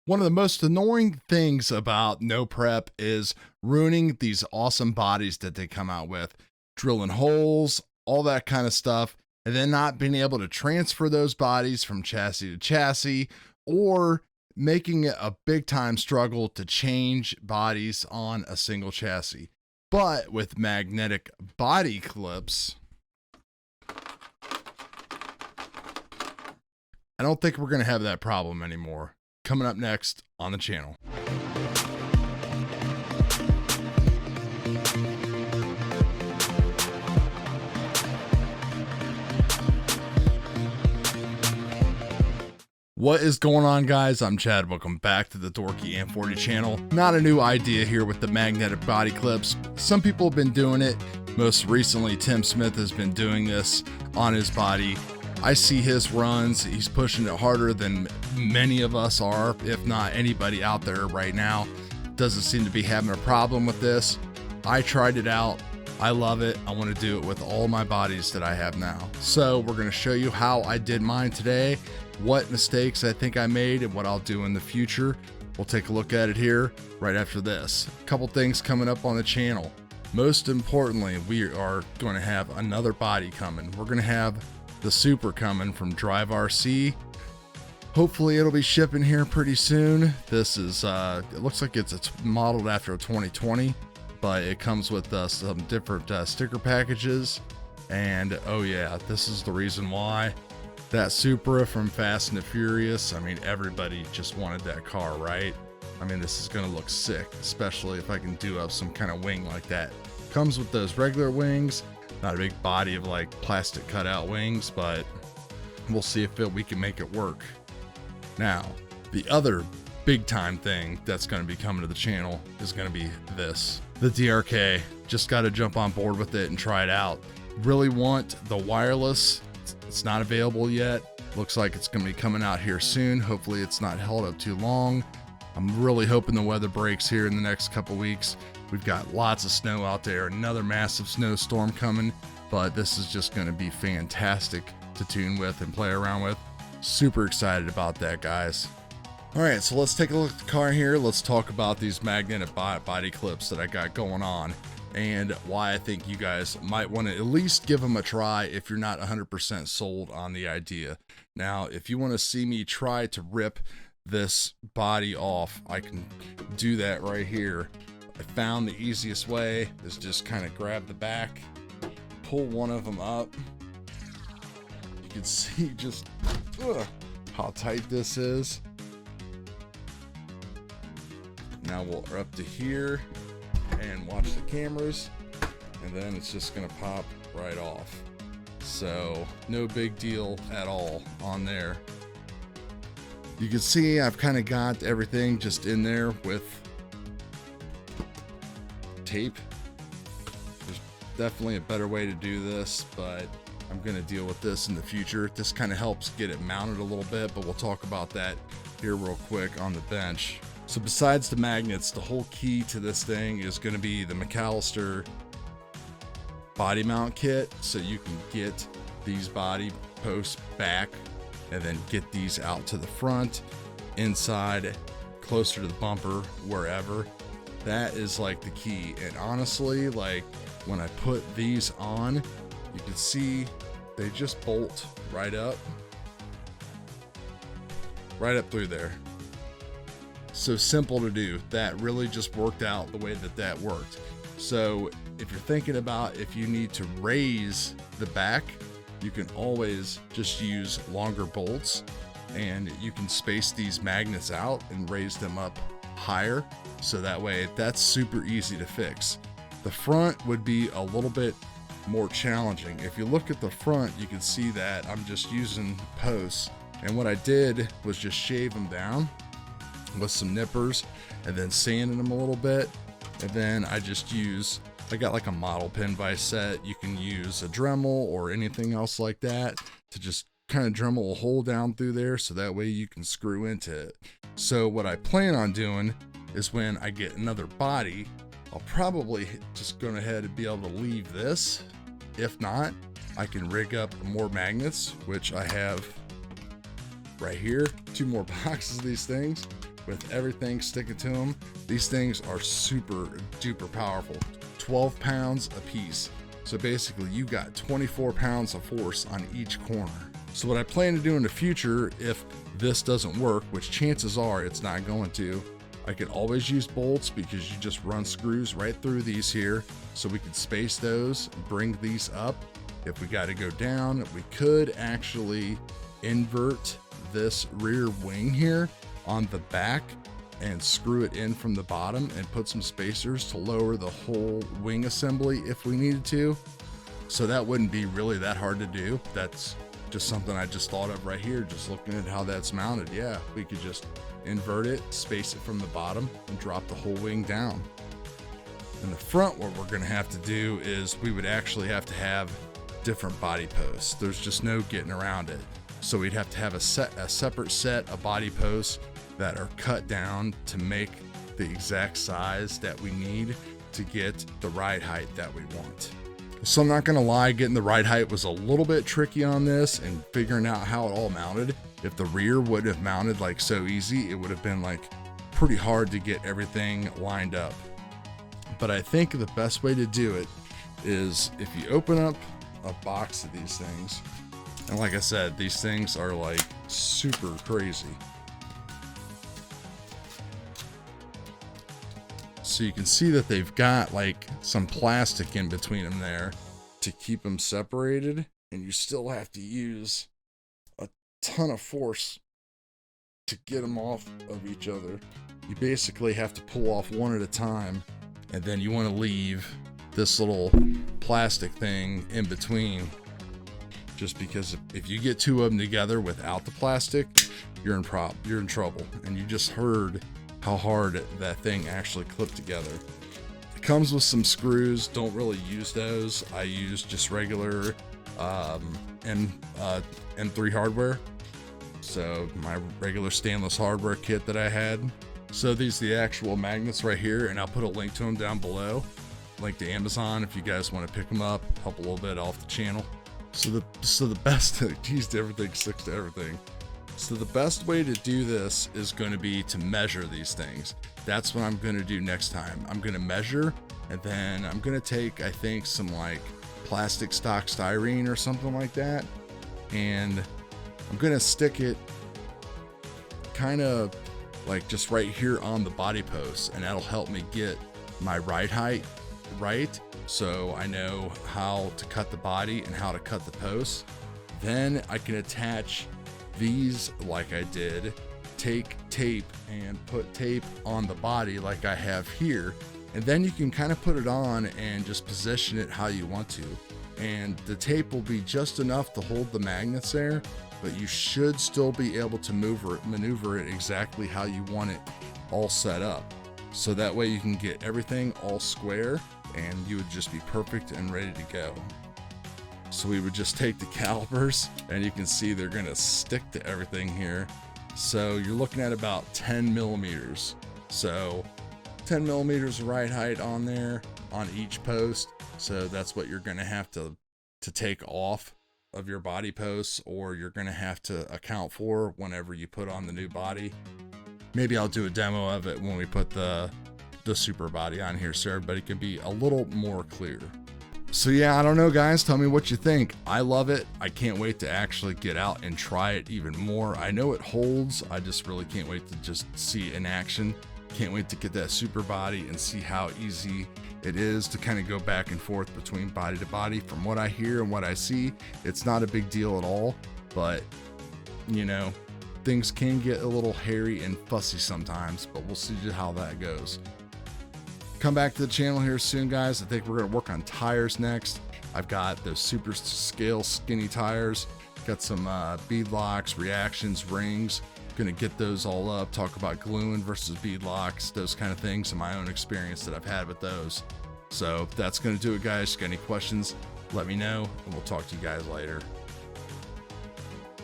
One of the most annoying things about no prep is ruining these awesome bodies that they come out with, drilling holes, all that kind of stuff, and then not being able to transfer those bodies from chassis to chassis, or making it a big time struggle to change bodies on a single chassis. But with magnetic body clips, I don't think we're going to have that problem anymore. Coming up next on the channel. What is going on, guys? I'm Chad. Welcome back to the Dorky and 40 channel. Not a new idea here with the magnetic body clips. Some people have been doing it. Most recently, Tim Smith has been doing this on his body. I see his runs. He's pushing it harder than many of us are, if not anybody out there right now. Doesn't seem to be having a problem with this. I tried it out. I love it. I want to do it with all my bodies that I have now. So we're going to show you how I did mine today, what mistakes I think I made, and what I'll do in the future. We'll take a look at it here right after this. A couple things coming up on the channel. Most importantly, we are going to have another body coming. We're going to have the Super coming from Drive RC. Hopefully it'll be shipping here pretty soon. This is it looks like it's modeled after a 2020, but it comes with some different sticker packages. And oh yeah, this is the reason why. That Supra from Fast and the Furious, I mean, everybody just wanted that car, right? I mean, this is gonna look sick, especially if I can do up some kind of wing like that. Comes with those regular wings. Not a big body of like plastic cutout wings, but we'll see if we can make it work. Now, the other big time thing that's going to be coming to the channel is going to be this. The DRK. Just got to jump on board with it and try it out. Really want the wireless. It's not available yet. Looks like it's going to be coming out here soon. Hopefully it's not held up too long. I'm really hoping the weather breaks here in the next couple weeks. We've got lots of snow out there, another massive snowstorm coming, but this is just going to be fantastic to tune with and play around with. Super excited about that, guys. All right, so let's take a look at the car here. Let's talk about these magnetic body clips that I got going on and why I think you guys might want to at least give them a try if you're not 100% sold on the idea. Now, if you want to see me try to rip this body off, I can do that right here. I found the easiest way is just kind of grab the back, pull one of them up. You can see just how tight this is. Now we're up to here and watch the cameras, and then it's just gonna pop right off. So no big deal at all on there. You can see I've kind of got everything just in there with tape. There's definitely a better way to do this, but I'm going to deal with this in the future. This kind of helps get it mounted a little bit, but we'll talk about that here real quick on the bench. So besides the magnets, the whole key to this thing is going to be the McAllister body mount kit, so you can get these body posts back and then get these out to the front, inside, closer to the bumper, wherever. That is like the key. And honestly, like when I put these on, you can see they just bolt right up through there. So simple to do. That really just worked out the way that worked. So if you're thinking about if you need to raise the back, you can always just use longer bolts, and you can space these magnets out and raise them up higher. So that way, that's super easy to fix. The front would be a little bit more challenging. If you look at the front, you can see that I'm just using posts, and what I did was just shave them down with some nippers and then sanding them a little bit. And then I got like a model pin vise set. You can use a Dremel or anything else like that to just kind of Dremel a hole down through there, so that way you can screw into it. So what I plan on doing is when I get another body, I'll probably just go ahead and be able to leave this. If not, I can rig up more magnets, which I have right here, 2 more boxes of these things. with everything sticking to them. These things are super duper powerful. 12 pounds a piece. So basically you got 24 pounds of force on each corner. So what I plan to do in the future, if this doesn't work, which chances are it's not going to, I could always use bolts because you just run screws right through these here. So we could space those, bring these up. If we got to go down, we could actually invert this rear wing here on the back and screw it in from the bottom and put some spacers to lower the whole wing assembly if we needed to. So that wouldn't be really that hard to do. That's just something I just thought of right here, just looking at how that's mounted. Yeah, we could just invert it, space it from the bottom, and drop the whole wing down. In the front, what we're gonna have to do is we would actually have to have different body posts. There's just no getting around it. So we'd have to have a separate set of body posts that are cut down to make the exact size that we need to get the ride height that we want. So I'm not gonna lie, getting the ride height was a little bit tricky on this and figuring out how it all mounted. If the rear would have mounted like so easy, it would have been like pretty hard to get everything lined up. But I think the best way to do it is if you open up a box of these things, and like I said, these things are like super crazy. So you can see that they've got like some plastic in between them there to keep them separated, and you still have to use a ton of force to get them off of each other. You basically have to pull off one at a time, and then you want to leave this little plastic thing in between, just because if you get two of them together without the plastic, you're in trouble. And you just heard how hard that thing actually clipped together. It comes with some screws. Don't really use those. I use just regular M3 hardware. So my regular stainless hardware kit that I had. So these are the actual magnets right here, and I'll put a link to them down below. Link to Amazon if you guys want to pick them up, help a little bit off the channel. So the best, geez, everything sticks to everything. So the best way to do this is going to be to measure these things. That's what I'm going to do next time. I'm going to measure, and then I'm going to take, I think, some like plastic stock styrene or something like that, and I'm going to stick it kind of like just right here on the body post, and that'll help me get my ride height right, so I know how to cut the body and how to cut the posts. Then I can attach these like I did, take tape and put tape on the body like I have here, and then you can kind of put it on and just position it how you want to, and the tape will be just enough to hold the magnets there, but you should still be able to maneuver it exactly how you want it all set up, so that way you can get everything all square and you would just be perfect and ready to go. So we would just take the calipers, and you can see they're gonna stick to everything here. So you're looking at about 10 millimeters. So 10 millimeters of ride height on there on each post. So that's what you're gonna have to take off of your body posts, or you're gonna have to account for whenever you put on the new body. Maybe I'll do a demo of it when we put the super body on here so everybody can be a little more clear. So yeah, I don't know guys, tell me what you think. I love it. I can't wait to actually get out and try it even more. I know it holds. I just really can't wait to just see it in action. Can't wait to get that super body and see how easy it is to kind of go back and forth between body to body. From what I hear and what I see, it's not a big deal at all, but you know, things can get a little hairy and fussy sometimes, but we'll see how that goes. Come back to the channel here soon, guys. I think we're gonna work on tires next. I've got those super scale skinny tires, got some Beadlocks, reactions, rings. Gonna get those all up, talk about gluing versus beadlocks, those kind of things, and my own experience that I've had with those. So that's gonna do it, guys. Got any questions, let me know, and we'll talk to you guys later.